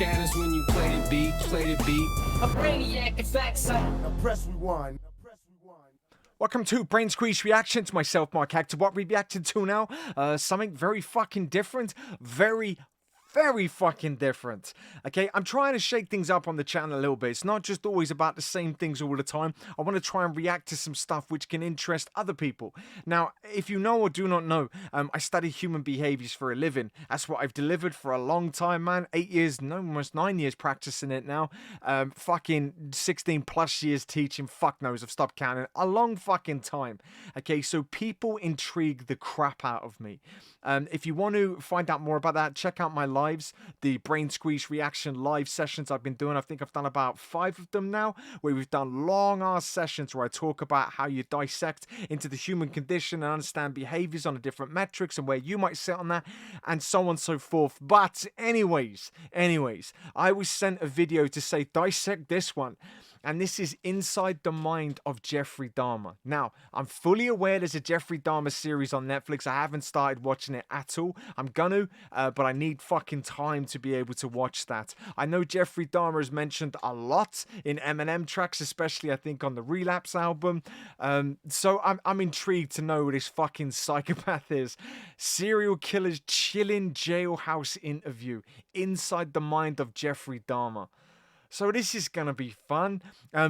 scatters when you play the beat, A brainiac, in fact, Now press rewind. Welcome to Brainsqueezereactions. Myself, Mark Hector. What we reacted to now? Something very fucking different. Very fucking different. Okay, I'm trying to shake things up on the channel a little bit. It's not just always about the same things all the time. I want to try and react to some stuff which can interest other people. Now, if you know or do not know, I study human behaviors for a living. That's what I've delivered for a long time, man. 8 years, no, almost 9 years practicing it now. Fucking 16 plus years teaching. Fuck knows, I've stopped counting. A long fucking time. Okay, so people intrigue the crap out of me. If you want to find out more about that, check out my lives, the Brainsqueezereaction live sessions I've been doing. I think I've done about 5 of them now, where we've done long ass sessions where I talk about how you dissect into the human condition and understand behaviors on the different metrics and where you might sit on that, and so on and so forth. But anyways, I was sent a video to say dissect this one. And this is Inside the Mind of Jeffrey Dahmer. Now, I'm fully aware there's a Jeffrey Dahmer series on Netflix. I haven't started watching it at all. I'm gonna, but I need fucking time to be able to watch that. I know Jeffrey Dahmer is mentioned a lot in Eminem tracks, especially I think on the Relapse album. So I'm intrigued to know who this fucking psychopath is. Serial killer's chilling jailhouse interview. Inside the Mind of Jeffrey Dahmer. So this is going to be fun.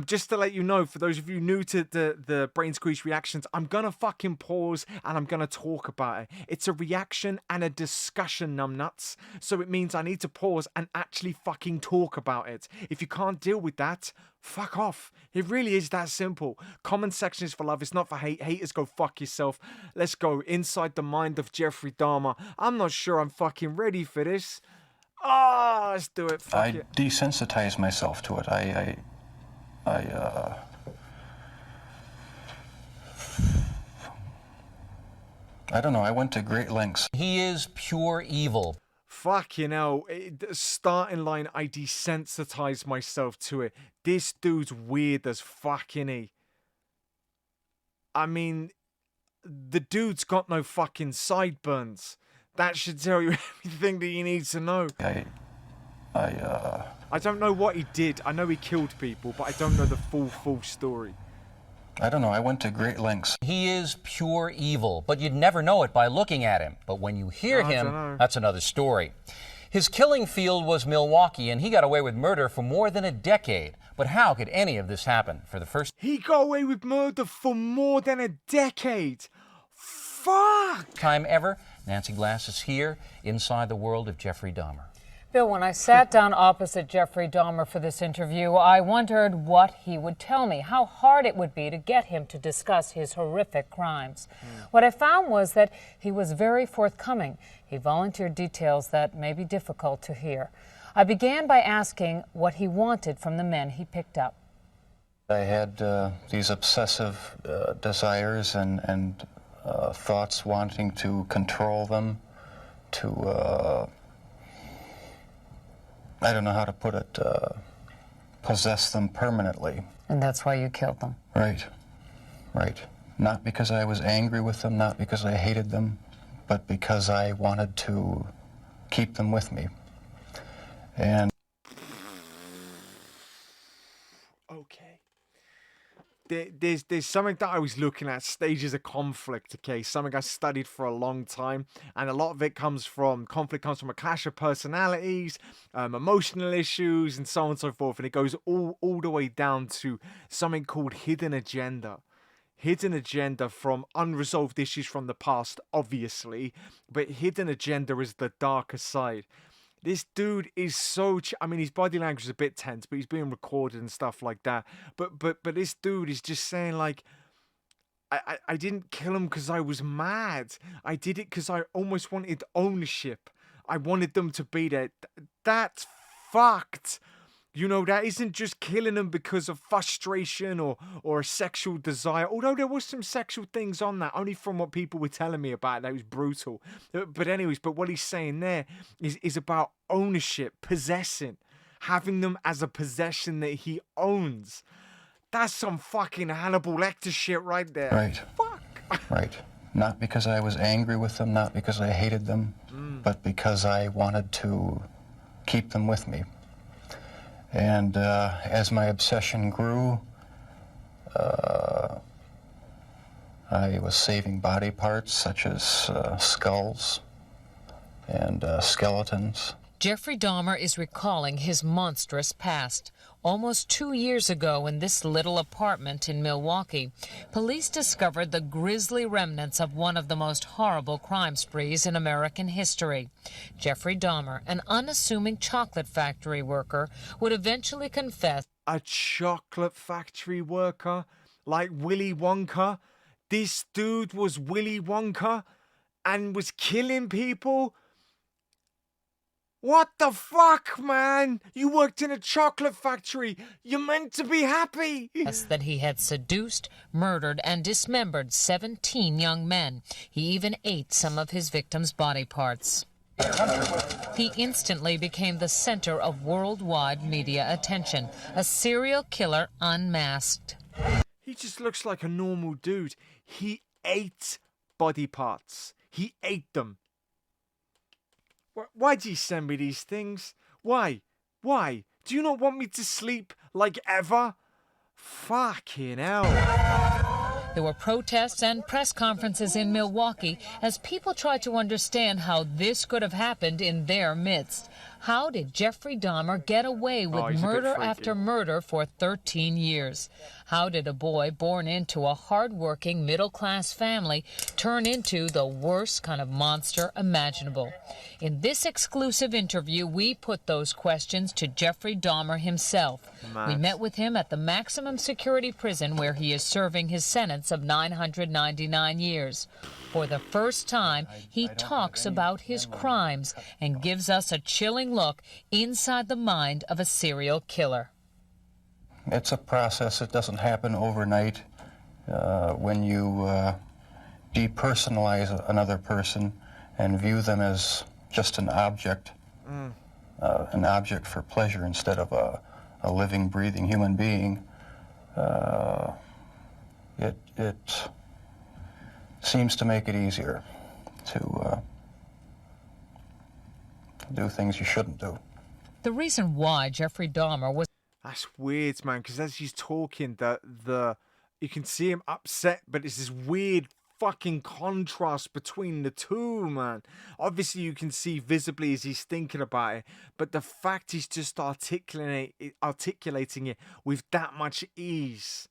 Just to let you know, for those of you new to the Brainsqueezereactions, I'm going to fucking pause and I'm going to talk about it. It's a reaction and a discussion, numbnuts. So it means I need to pause and actually fucking talk about it. If you can't deal with that, fuck off. It really is that simple. Comment section is for love. It's not for hate. Haters, go fuck yourself. Let's go. Inside the Mind of Jeffrey Dahmer. I'm not sure I'm fucking ready for this. Ah, let's do it. Fuck it. Desensitize myself to it. I don't know. I went to great lengths. He is pure evil. Fuck, you know, starting line, I desensitized myself to it. This dude's weird as fucking he. I mean, the dude's got no fucking sideburns. That should tell you everything that you need to know. I don't know what he did. I know he killed people, but I don't know the full story. I don't know. I went to great lengths. He is pure evil, but you'd never know it by looking at him. But when you hear him, that's another story. His killing field was Milwaukee, and he got away with murder for more than a decade. But how could any of this happen? For the first He got away with murder for more than a decade. Fuck! time ever, Nancy Glass is here inside the world of Jeffrey Dahmer. Bill, when I sat down opposite Jeffrey Dahmer for this interview, I wondered what he would tell me, how hard it would be to get him to discuss his horrific crimes. What I found was that he was very forthcoming. He volunteered details that may be difficult to hear. I began by asking what he wanted from the men he picked up. I had these obsessive desires and thoughts wanting to control them, to, I don't know how to put it, possess them permanently. And that's why you killed them. Right. Not because I was angry with them, not because I hated them, but because I wanted to keep them with me. And okay. There's something that I was looking at, stages of conflict, okay? Something I studied for a long time, and a lot of it comes from, conflict comes from a clash of personalities, emotional issues, and so on and so forth, and it goes all the way down to something called hidden agenda. Hidden agenda from unresolved issues from the past, obviously, but hidden agenda is the darker side. This dude is so... I mean, his body language is a bit tense, but he's being recorded and stuff like that. But this dude is just saying, like, I didn't kill him because I was mad. I did it because I almost wanted ownership. I wanted them to be there. That's fucked. You know, that isn't just killing them because of frustration or a sexual desire. Although there was some sexual things on that, only from what people were telling me about. That was brutal. But anyways, but what he's saying there is about ownership, possessing, having them as a possession that he owns. That's some fucking Hannibal Lecter shit right there. Right. Fuck. Right. Not because I was angry with them, not because I hated them, but because I wanted to keep them with me. And as my obsession grew, I was saving body parts such as skulls and skeletons. Jeffrey Dahmer is recalling his monstrous past. Almost 2 years ago, in this little apartment in Milwaukee, police discovered the grisly remnants of one of the most horrible crime sprees in American history. Jeffrey Dahmer, an unassuming chocolate factory worker, would eventually confess. A chocolate factory worker? Like Willy Wonka? This dude was Willy Wonka and was killing people? What the fuck, man? You worked in a chocolate factory. You're meant to be happy. That he had seduced, murdered, and dismembered 17 young men. He even ate some of his victims' body parts. He instantly became the center of worldwide media attention. A serial killer unmasked. He just looks like a normal dude. He ate body parts. He ate them. Why'd you send me these things? Why? Why? Do you not want me to sleep like ever? Fucking hell. There were protests and press conferences in Milwaukee as people tried to understand how this could have happened in their midst. How did Jeffrey Dahmer get away with murder after murder for 13 years? How did a boy born into a hard-working middle-class family turn into the worst kind of monster imaginable? In this exclusive interview, we put those questions to Jeffrey Dahmer himself. We met with him at the maximum security prison where he is serving his sentence of 999 years. For the first time, he talks about his crimes and gives us a chilling look inside the mind of a serial killer. It's a process. It doesn't happen overnight. When you depersonalize another person and view them as just an object for pleasure instead of a living, breathing human being, it seems to make it easier to do things you shouldn't do. The reason why Jeffrey Dahmer was... That's weird, man, because as he's talking, you can see him upset, but it's this weird fucking contrast between the two, man. Obviously, you can see visibly as he's thinking about it, but the fact he's just articulating it with that much ease,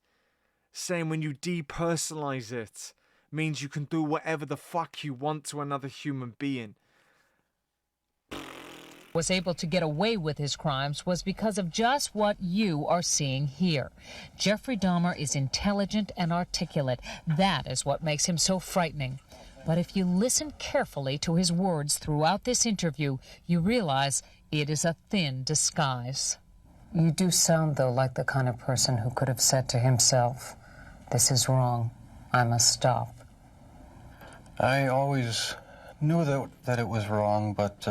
saying when you depersonalize it, means you can do whatever the fuck you want to another human being. Was able to get away with his crimes was because of just what you are seeing here. Jeffrey Dahmer is intelligent and articulate. That is what makes him so frightening. But if you listen carefully to his words throughout this interview, you realize it is a thin disguise. You do sound, though, like the kind of person who could have said to himself, "This is wrong. I must stop." I always knew that it was wrong, but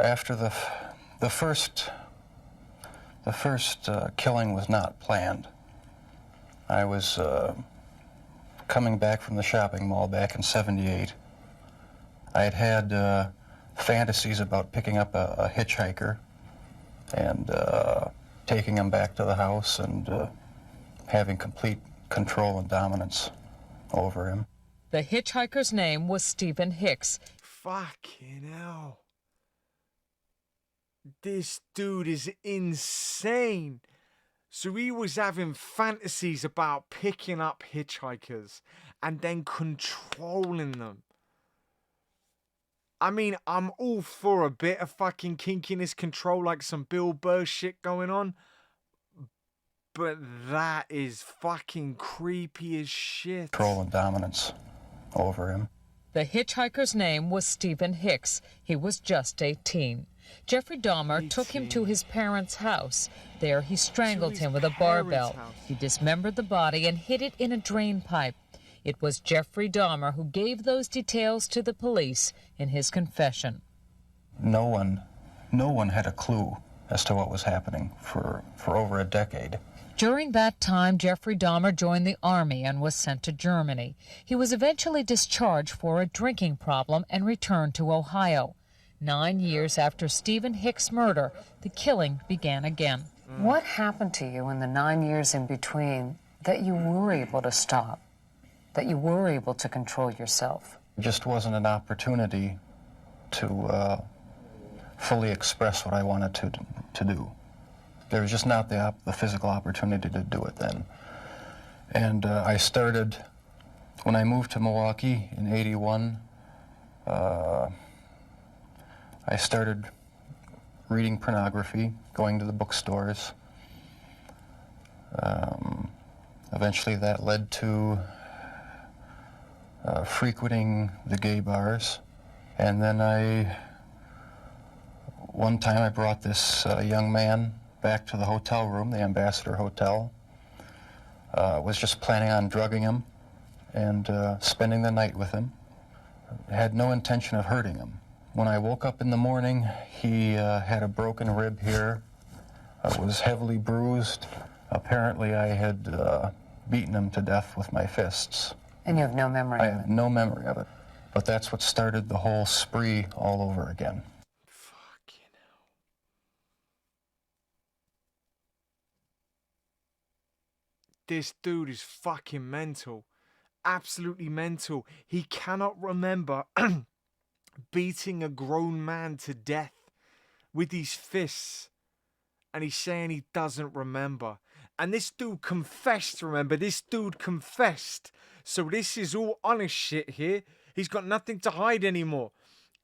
after the first killing was not planned. I was coming back from the shopping mall back in '78. I had fantasies about picking up a hitchhiker and taking him back to the house and having complete control and dominance over him. The hitchhiker's name was Stephen Hicks. Fucking hell. This dude is insane. So he was having fantasies about picking up hitchhikers and then controlling them. I mean, I'm all for a bit of fucking kinkiness control, like some Bill Burr shit going on. But that is fucking creepy as shit. Control and dominance over him. The hitchhiker's name was Stephen Hicks. He was just 18. Jeffrey Dahmer took him to his parents' house. There he strangled him with a barbell. He dismembered the body and hid it in a drain pipe. It was Jeffrey Dahmer who gave those details to the police in his confession. No one had a clue as to what was happening for over a decade. During that time, Jeffrey Dahmer joined the army and was sent to Germany. He was eventually discharged for a drinking problem and returned to Ohio. 9 years after Stephen Hicks' murder, the killing began again. What happened to you in the 9 years in between that you were able to stop, that you were able to control yourself? It just wasn't an opportunity to fully express what I wanted to do. There was just not the physical opportunity to do it then. And I started, when I moved to Milwaukee in '81, I started reading pornography, going to the bookstores. Eventually that led to frequenting the gay bars. And then one time I brought this young man back to the hotel room, the Ambassador Hotel. Was just planning on drugging him and spending the night with him. Had no intention of hurting him. When I woke up in the morning, he had a broken rib here, was heavily bruised. Apparently I had beaten him to death with my fists. And you have no memory of it? I have no memory of it. But that's what started the whole spree all over again. Fucking hell. This dude is fucking mental. Absolutely mental. He cannot remember beating a grown man to death with his fists. And he's saying he doesn't remember. And this dude confessed, remember? This dude confessed. So this is all honest shit here. He's got nothing to hide anymore.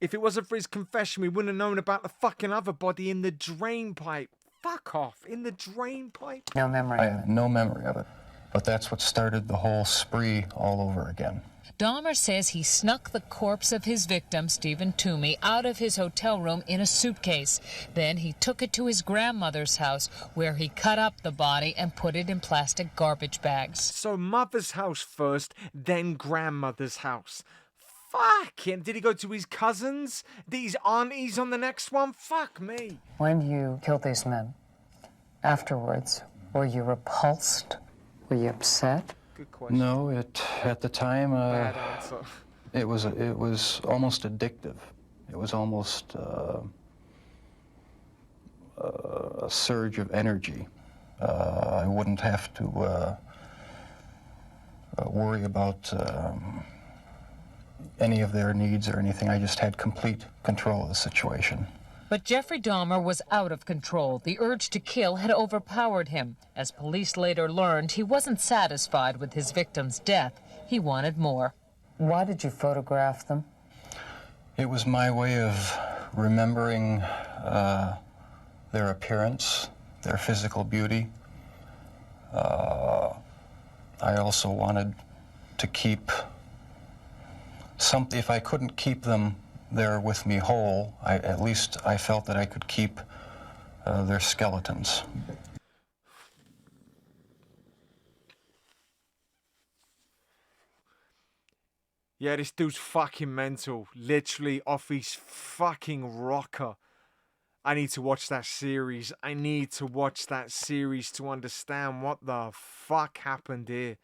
If it wasn't for his confession, we wouldn't have known about the fucking other body in the drain pipe. Fuck off. In the drain pipe? No memory. I have no memory of it. But that's what started the whole spree all over again. Dahmer says he snuck the corpse of his victim, Stephen Toomey, out of his hotel room in a suitcase. Then he took it to his grandmother's house, where he cut up the body and put it in plastic garbage bags. So mother's house first, then grandmother's house. Fuck him. Did he go to his cousins? These aunties on the next one? Fuck me. When you killed these men, afterwards, were you repulsed? Were you upset? Good question. No, at the time, Bad answer. it was almost addictive. It was almost a surge of energy. I wouldn't have to worry about any of their needs or anything. I just had complete control of the situation. But Jeffrey Dahmer was out of control. The urge to kill had overpowered him. As police later learned, he wasn't satisfied with his victim's death. He wanted more. Why did you photograph them? It was my way of remembering their appearance, their physical beauty. I also wanted to keep something. If I couldn't keep them there with me whole, at least I felt that I could keep their skeletons. Yeah, this dude's fucking mental. Literally off his fucking rocker. I need to watch that series. I need to watch that series to understand what the fuck happened here.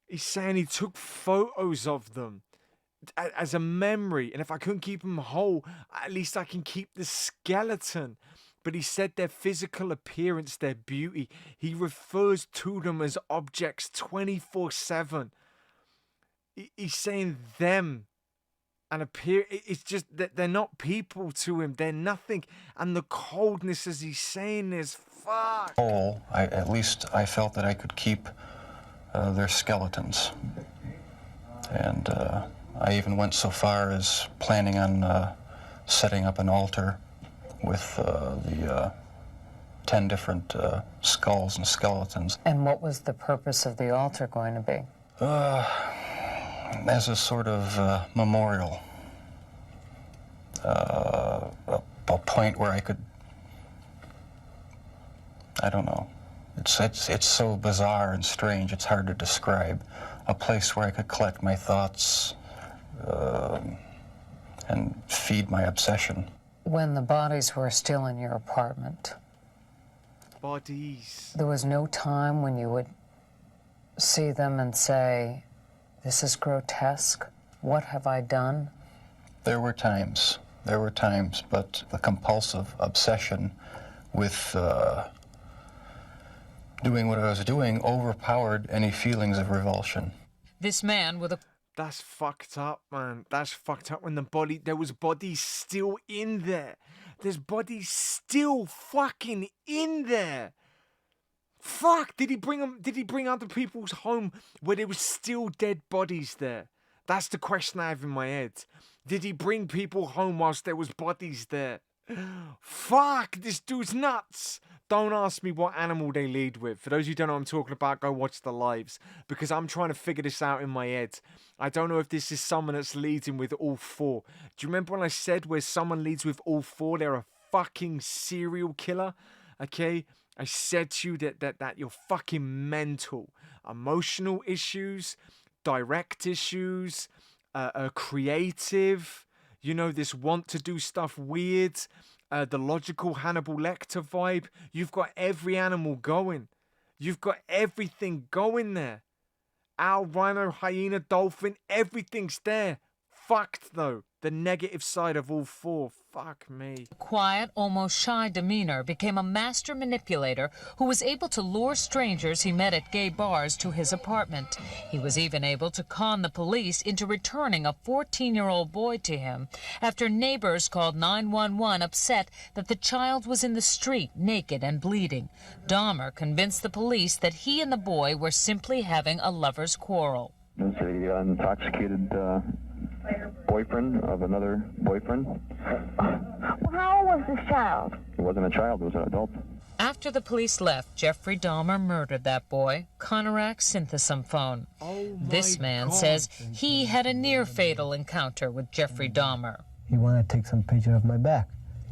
He's saying he took photos of them as a memory, and if I couldn't keep them whole, at least I can keep the skeleton. But he said their physical appearance, their beauty, he refers to them as objects 24/7. He's saying them and appear. It's just that they're not people to him. They're nothing. And the coldness as he's saying is fuck. Whole, at least I felt that I could keep their skeletons. And I even went so far as planning on setting up an altar with the 10 different skulls and skeletons. And what was the purpose of the altar going to be? As a sort of memorial. A point where I could, I don't know. It's so bizarre and strange, it's hard to describe. A place where I could collect my thoughts and feed my obsession. When the bodies were still in your apartment, Bodies. there was no time when you would see them and say, this is grotesque, what have I done? There were times There were times, but the compulsive obsession with doing what I was doing overpowered any feelings of revulsion. This man with a That's fucked up, man. That's fucked up when there was bodies still in there. There's bodies still fucking in there. Fuck, did he bring other people's home where there was still dead bodies there? That's the question I have in my head. Did he bring people home whilst there was bodies there? Fuck, this dude's nuts. Don't ask me what animal they lead with. For those who don't know what I'm talking about, go watch the lives. Because I'm trying to figure this out in my head. I don't know if this is someone that's leading with all four. Do you remember when I said where someone leads with all four, they're a fucking serial killer? Okay? I said to you that you're fucking mental. Emotional issues, direct issues, creative, you know, this want to do stuff weird, the logical Hannibal Lecter vibe. You've got every animal going. You've got everything going there. Owl, rhino, hyena, dolphin, everything's there. Fucked though. The negative side of all four. Fuck me. quiet, almost shy demeanor became a master manipulator who was able to lure strangers he met at gay bars to his apartment. He was even able to con the police into returning a 14-year-old boy to him after neighbors called 911 upset that the child was in the street naked and bleeding. Dahmer convinced the police that he and the boy were simply having a lover's quarrel. It's an intoxicated boyfriend of another boyfriend. Well, how old was this child? It wasn't a child, it was an adult. After the police left, Jeffrey Dahmer murdered that boy, Conorak synthesomphone. This man says he had a near-fatal encounter with Jeffrey Dahmer. He wanted to take some picture of my back.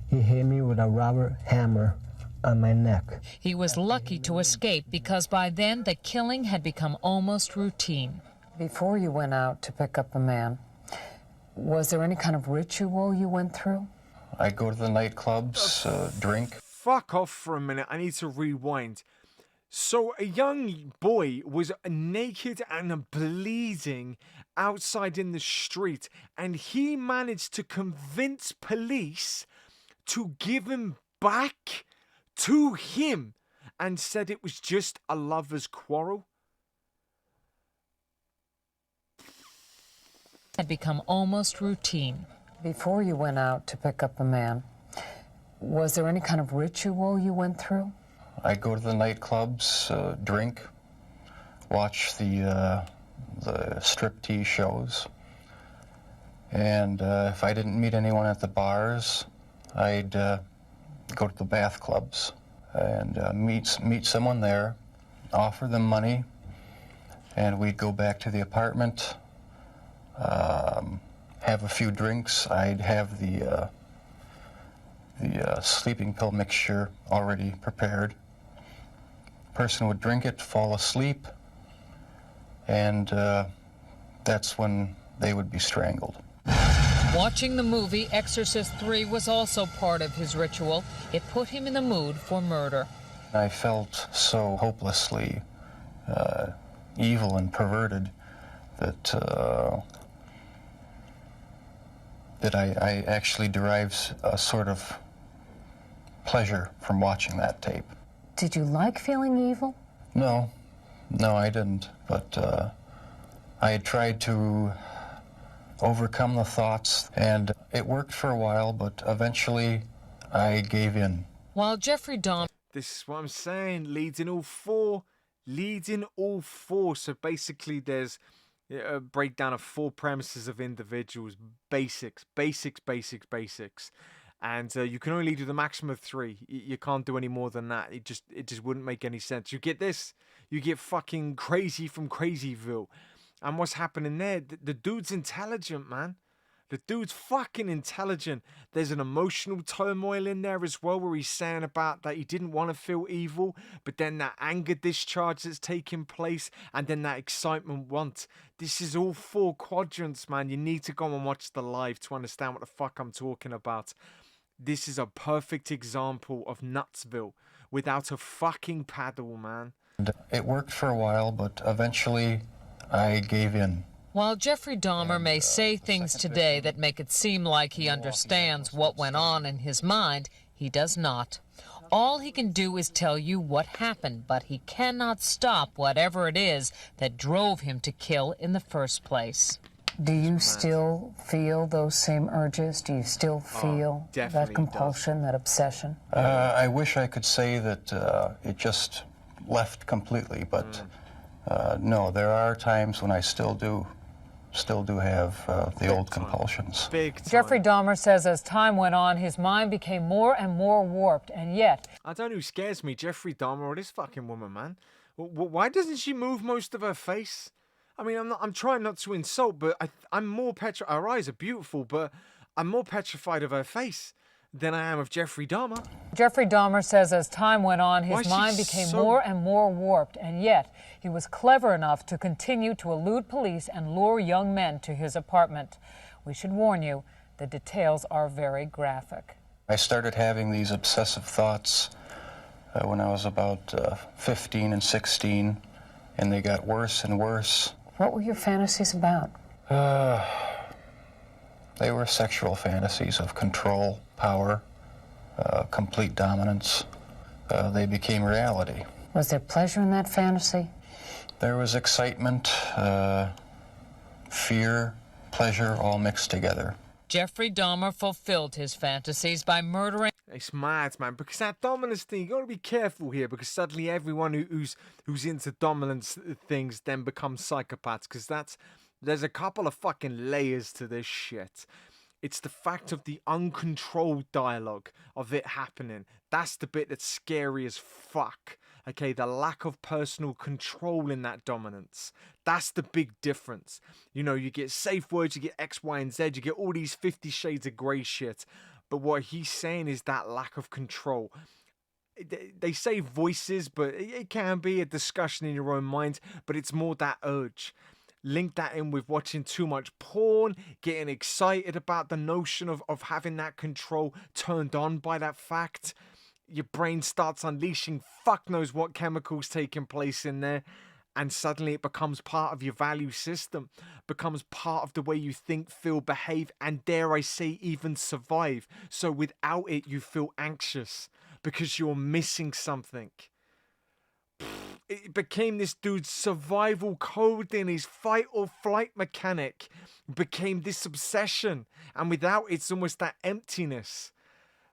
He hit me with a rubber hammer on my neck. He was lucky to escape because by then the killing had become almost routine. Before you went out to pick up the man, was there any kind of ritual you went through? I'd go to the nightclubs, drink. Fuck off for a minute. I need to rewind. So a young boy was naked and bleeding outside in the street, and he managed to convince police to give him back to him and said it was just a lover's quarrel. Had become almost routine. Before you went out to pick up the man, was there any kind of ritual you went through? I'd go to the nightclubs, drink, watch the striptease shows, and if I didn't meet anyone at the bars, I'd go to the bath clubs and meet someone there, offer them money, and we'd go back to the apartment. Have a few drinks. I'd have the sleeping pill mixture already prepared. Person would drink it, fall asleep, and that's when they would be strangled. Watching the movie Exorcist 3 was also part of his ritual. It put him in the mood for murder. I felt so hopelessly evil and perverted that I actually derived a sort of pleasure from watching that tape. Did you like feeling evil? No, I didn't. But I had tried to overcome the thoughts, and it worked for a while, but eventually I gave in. While Jeffrey Dahmer... This is what I'm saying. Leads in all four. So basically there's a breakdown of 4 premises of individuals. Basics. And you can only lead with a maximum of 3. You can't do any more than that. It just wouldn't make any sense. You get this? You get fucking Crazy from Crazyville. And what's happening there? The dude's intelligent, man. The dude's fucking intelligent. There's an emotional turmoil in there as well, where he's saying about that he didn't want to feel evil, but then that anger discharge that's taking place, and then that excitement want. This is all 4 quadrants, man. You need to go and watch the live to understand what the fuck I'm talking about. This is a perfect example of Nutsville without a fucking paddle, man. It worked for a while, but eventually I gave in. While Jeffrey Dahmer may say things today that make it seem like he understands what went on in his mind, he does not. All he can do is tell you what happened, but he cannot stop whatever it is that drove him to kill in the first place. Do you still feel those same urges? Do you still feel that compulsion, that obsession? I wish I could say that it just left completely, but no, there are times when I still do have the old compulsions. Jeffrey Dahmer says as time went on, his mind became more and more warped, and yet... I don't know who scares me, Jeffrey Dahmer or this fucking woman, man. Why doesn't she move most of her face? I mean, I'm trying not to insult, but I'm more petrified. Her eyes are beautiful, but I'm more petrified of her face than I am of Jeffrey Dahmer. Jeffrey Dahmer says as time went on, his mind became more and more warped, and yet he was clever enough to continue to elude police and lure young men to his apartment. We should warn you, the details are very graphic. I started having these obsessive thoughts when I was about 15 and 16, and they got worse and worse. What were your fantasies about? They were sexual fantasies of control, power, complete dominance. They became reality. Was there pleasure in that fantasy? There was excitement, fear, pleasure, all mixed together. Jeffrey Dahmer fulfilled his fantasies by murdering... It's mad, man, because that dominance thing, you got to be careful here, because suddenly everyone who's into dominance things then becomes psychopaths, because there's a couple of fucking layers to this shit. It's the fact of the uncontrolled dialogue of it happening. That's the bit that's scary as fuck. Okay, the lack of personal control in that dominance. That's the big difference. You know, you get safe words, you get X, Y, and Z, you get all these 50 Shades of Grey shit. But what he's saying is that lack of control. They say voices, but it can be a discussion in your own mind, but it's more that urge. Link that in with watching too much porn, getting excited about the notion of having that control, turned on by that fact. Your brain starts unleashing fuck knows what chemicals taking place in there, and suddenly it becomes part of your value system, becomes part of the way you think, feel, behave, and dare I say even survive. So without it you feel anxious because you're missing something. It became this dude's survival code, in his fight or flight mechanic became this obsession, and without it, it's almost that emptiness.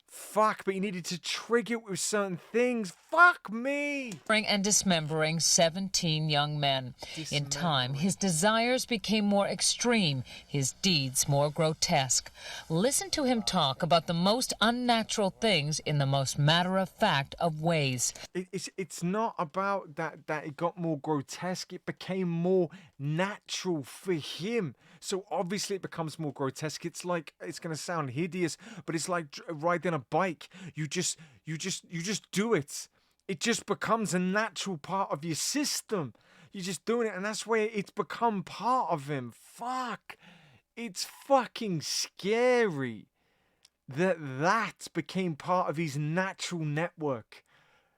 Fuck, but you needed to trigger it with certain things. Fuck me! And dismembering 17 young men. In time, his desires became more extreme, his deeds more grotesque. Listen to him talk about the most unnatural things in the most matter-of-fact of ways. It's not about that it got more grotesque. It became more natural for him. So obviously it becomes more grotesque. It's like, it's going to sound hideous, but it's like riding a bike. You just do it. It just becomes a natural part of your system. You're just doing it, and that's where it's become part of him. Fuck. It's fucking scary that became part of his natural network.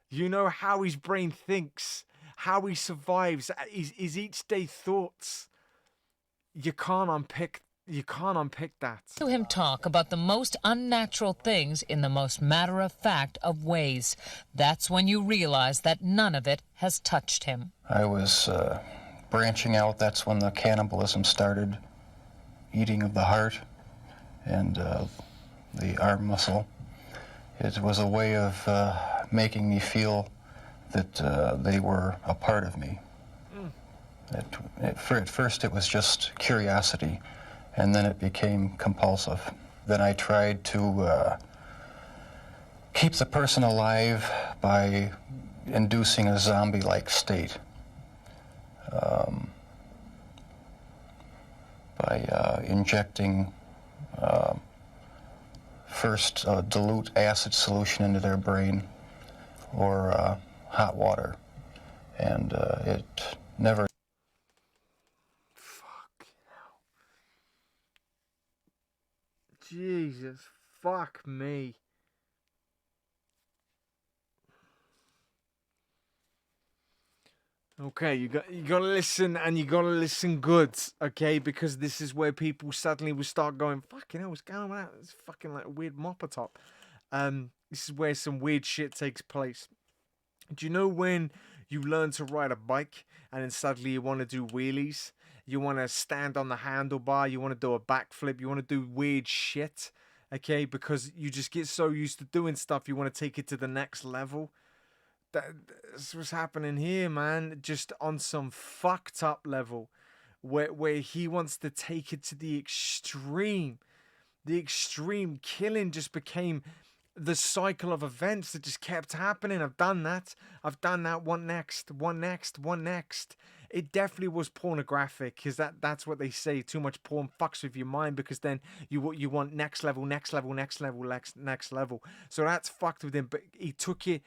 You know, how his brain thinks, how he survives, his each day thoughts. You can't unpick that. To him talk about the most unnatural things in the most matter-of-fact of ways. That's when you realize that none of it has touched him. I was branching out. That's when the cannibalism started, eating of the heart and the arm muscle. It was a way of making me feel that they were a part of me. At first it was just curiosity, and then it became compulsive. Then I tried to keep the person alive by inducing a zombie-like state. By injecting first a dilute acid solution into their brain or hot water, and it never... Jesus, fuck me. Okay, you gotta listen, and you gotta listen good, okay? Because this is where people suddenly will start going, fucking hell, what's going on? It's fucking like a weird mopper top. This is where some weird shit takes place. Do you know when you learn to ride a bike and then suddenly you want to do wheelies? You want to stand on the handlebar, you want to do a backflip, you want to do weird shit, okay? Because you just get so used to doing stuff, you want to take it to the next level. That's what's happening here, man. Just on some fucked up level, where he wants to take it to the extreme. The extreme killing just became the cycle of events that just kept happening. I've done that. One next, one next, one next. It definitely was pornographic, because that's what they say. Too much porn fucks with your mind, because then you want next level, next level, next level, next level. So that's fucked with him. But he took it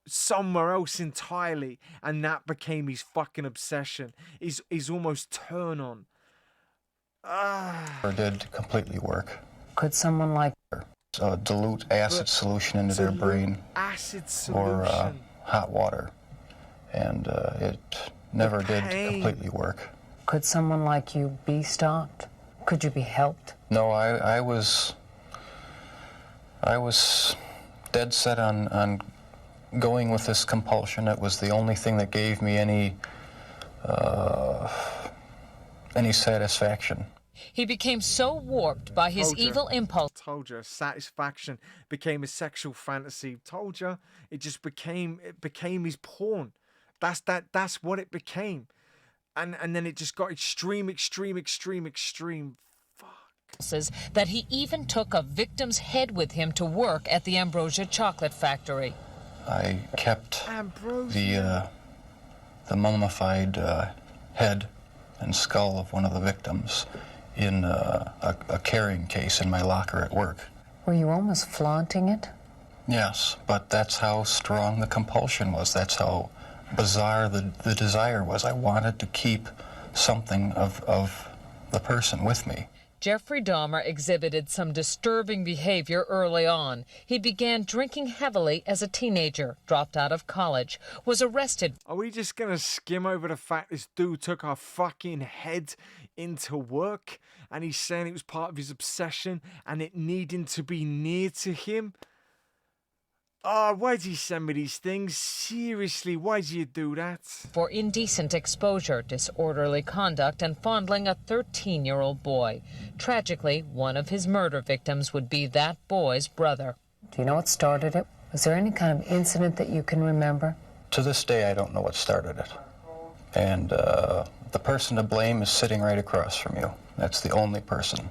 somewhere else entirely, and that became his fucking obsession. He's almost turn on. Or did completely work. Could someone like Dilute acid solution into their brain, acid solution, or hot water, and it never did completely work. Could someone like you be stopped? Could you be helped? No, I was dead set on going with this compulsion. It was the only thing that gave me any satisfaction. He became so warped by his evil impulse. Told you, satisfaction became a sexual fantasy. Told you, it just became his porn. That's what it became, and then it just got extreme. That he even took a victim's head with him to work at the Ambrosia chocolate factory. I kept the mummified head and skull of one of the victims in a carrying case in my locker at work. Were you almost flaunting it? Yes, but that's how strong the compulsion was. That's how bizarre the desire was. I wanted to keep something of the person with me. Jeffrey Dahmer exhibited some disturbing behavior early on. He began drinking heavily as a teenager, dropped out of college, was arrested. Are we just gonna skim over the fact this dude took our fucking head into work, and he's saying it was part of his obsession and it needing to be near to him? Why'd you send me these things? Seriously, why'd you do that? For indecent exposure, disorderly conduct, and fondling a 13-year-old boy. Tragically, one of his murder victims would be that boy's brother. Do you know what started it? Was there any kind of incident that you can remember? To this day, I don't know what started it. And the person to blame is sitting right across from you. That's the only person.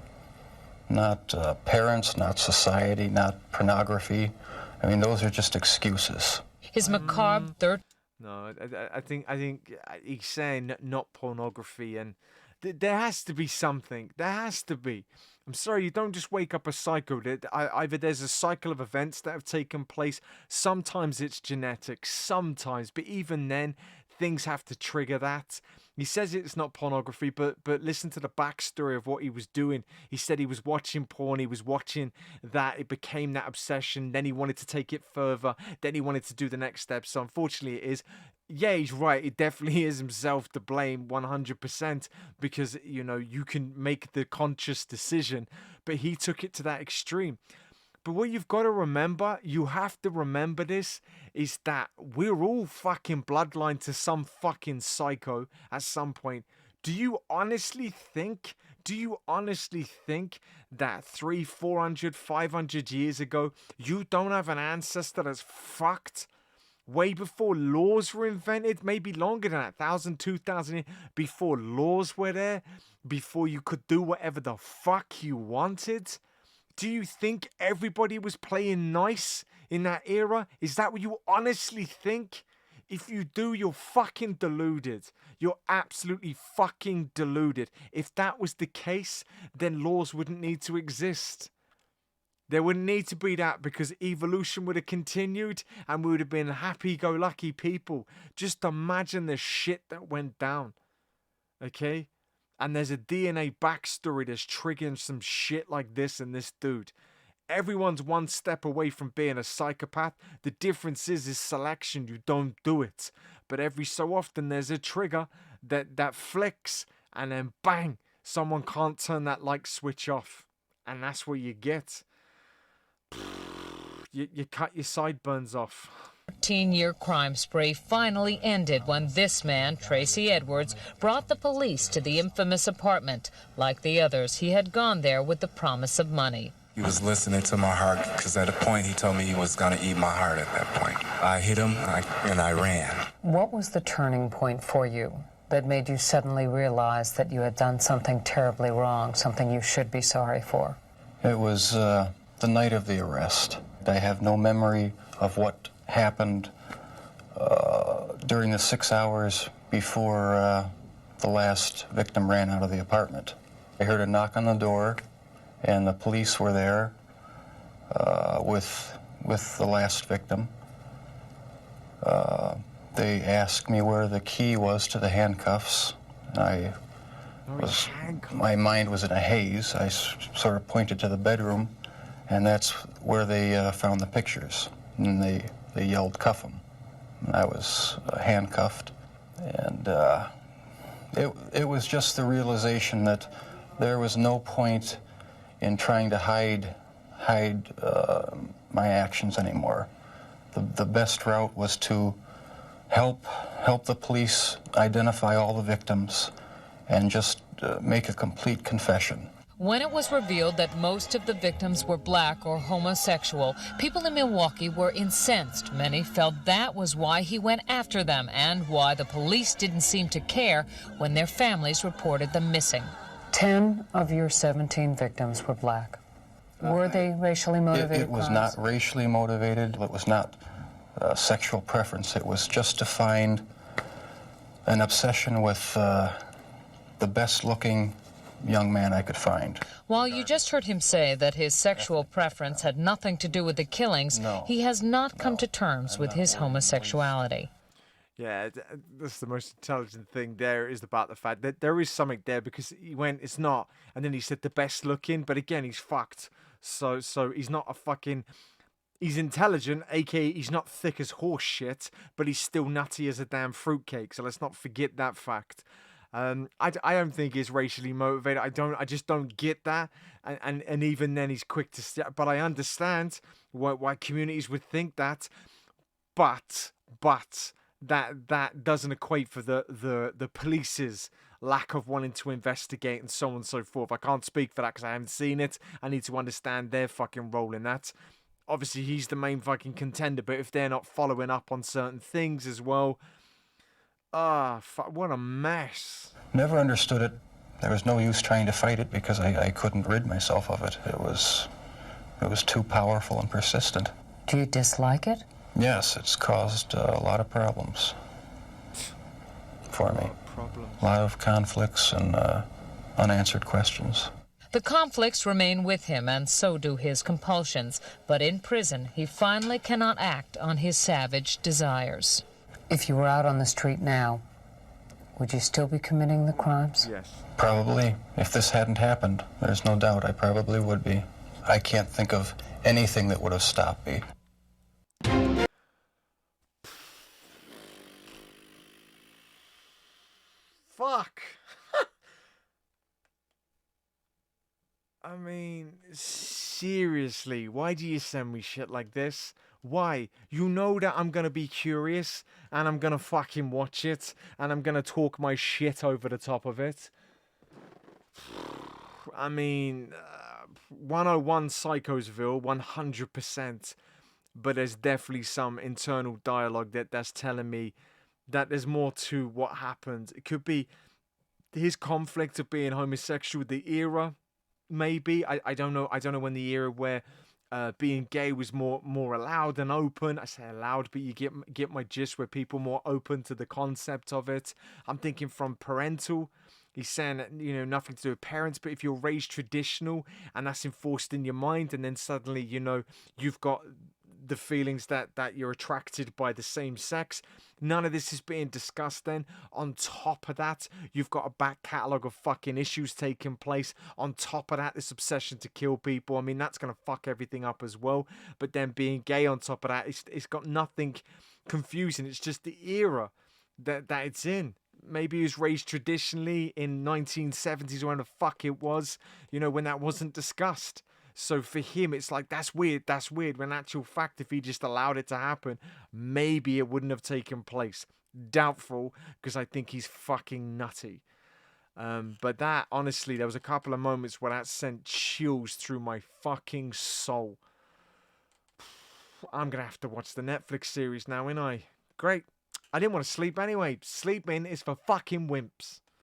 Not parents, not society, not pornography. I mean, those are just excuses. His macabre No, I think he's saying not pornography, and there has to be something. There has to be. I'm sorry, you don't just wake up a psycho. Either there's a cycle of events that have taken place. Sometimes it's genetic, sometimes, but even then, things have to trigger that. He says it's not pornography, but listen to the backstory of what he was doing. He said he was watching porn, he was watching that, it became that obsession, then he wanted to take it further, then he wanted to do the next step. So unfortunately it is, yeah, he's right, it definitely is himself to blame 100%, because, you know, you can make the conscious decision, but he took it to that extreme. But what you've got to remember, you have to remember this, is that we're all fucking bloodline to some fucking psycho at some point. Do you honestly think that 300, 400, 500 years ago, you don't have an ancestor that's fucked? Way before laws were invented, maybe longer than that, 1,000, 2,000 years, before laws were there, before you could do whatever the fuck you wanted? Do you think everybody was playing nice in that era? Is that what you honestly think? If you do, you're fucking deluded. You're absolutely fucking deluded. If that was the case, then laws wouldn't need to exist. There wouldn't need to be that, because evolution would have continued and we would have been happy-go-lucky people. Just imagine the shit that went down. Okay? And there's a DNA backstory that's triggering some shit like this in this dude. Everyone's one step away from being a psychopath. The difference is selection. You don't do it. but every so often there's a trigger that flicks, and then bang, someone can't turn that light switch off, and that's what you get. You cut your sideburns off. 14-year crime spree finally ended when this man, Tracy Edwards, brought the police to the infamous apartment. Like the others, he had gone there with the promise of money. He was listening to my heart, because at a point he told me he was going to eat my heart at that point. I hit him, and I ran. What was the turning point for you that made you suddenly realize that you had done something terribly wrong, something you should be sorry for? It was the night of the arrest. I have no memory of what happened during the 6 hours before the last victim ran out of the apartment. I heard a knock on the door, and the police were there with the last victim. They asked me where the key was to the handcuffs. My mind was in a haze. I sort of pointed to the bedroom, and that's where they found the pictures. And they yelled, "Cuff him." And I was handcuffed. And it was just the realization that there was no point in trying to hide my actions anymore. The best route was to help the police identify all the victims and just make a complete confession. When it was revealed that most of the victims were black or homosexual, people in Milwaukee were incensed. Many felt that was why he went after them and why the police didn't seem to care when their families reported them missing. 10 of your 17 victims were black. Were they racially motivated? It was not racially motivated. It was not sexual preference. It was just to find an obsession with the best-looking young man I could find. While you just heard him say that his sexual preference had nothing to do with the killings, he has not come to terms with his homosexuality. Yeah, that's the most intelligent thing there is about the fact that there is something there, because he went, it's not, and then he said the best looking, but again, he's fucked. So he's not a fucking, he's intelligent, aka he's not thick as horse shit, but he's still nutty as a damn fruitcake, so let's not forget that fact. I don't think he's racially motivated. I just don't get that. And even then he's quick to, but I understand why communities would think that. But that doesn't equate for the police's lack of wanting to investigate and so on and so forth. I can't speak for that because I haven't seen it. I need to understand their fucking role in that. Obviously, he's the main fucking contender, but if they're not following up on certain things as well, what a mess. Never understood it. There was no use trying to fight it because I couldn't rid myself of it. It was too powerful and persistent. Do you dislike it? Yes, it's caused a lot of problems for me. A lot of conflicts and unanswered questions. The conflicts remain with him, and so do his compulsions. But in prison, he finally cannot act on his savage desires. If you were out on the street now, would you still be committing the crimes? Yes. Probably. If this hadn't happened, there's no doubt I probably would be. I can't think of anything that would have stopped me. Fuck. I mean, seriously, why do you send me shit like this? Why? You know that I'm gonna be curious, and I'm gonna fucking watch it, and I'm gonna talk my shit over the top of it. I mean, 101 Psychosville, 100%. But there's definitely some internal dialogue that's telling me that there's more to what happened. It could be his conflict of being homosexual, the era, maybe. I don't know. I don't know when the era where being gay was more allowed and open. I say allowed, but you get my gist, where people more open to the concept of it. I'm thinking from parental. He's saying that, nothing to do with parents, but if you're raised traditional and that's enforced in your mind, and then suddenly, you've got the feelings that you're attracted by the same sex, none of this is being discussed then. On top of that, you've got a back catalogue of fucking issues taking place. On top of that, this obsession to kill people. I mean, that's going to fuck everything up as well. But then being gay on top of that, it's got nothing confusing. It's just the era. that it's in. Maybe he was raised traditionally in 1970s or when the fuck it was, you know, when that wasn't discussed. So for him, it's like, that's weird, that's weird. When in actual fact, if he just allowed it to happen, maybe it wouldn't have taken place. Doubtful, because I think he's fucking nutty. But that, honestly, there was a couple of moments where that sent chills through my fucking soul. I'm going to have to watch the Netflix series now, ain't I? Great. I didn't want to sleep anyway. Sleeping is for fucking wimps.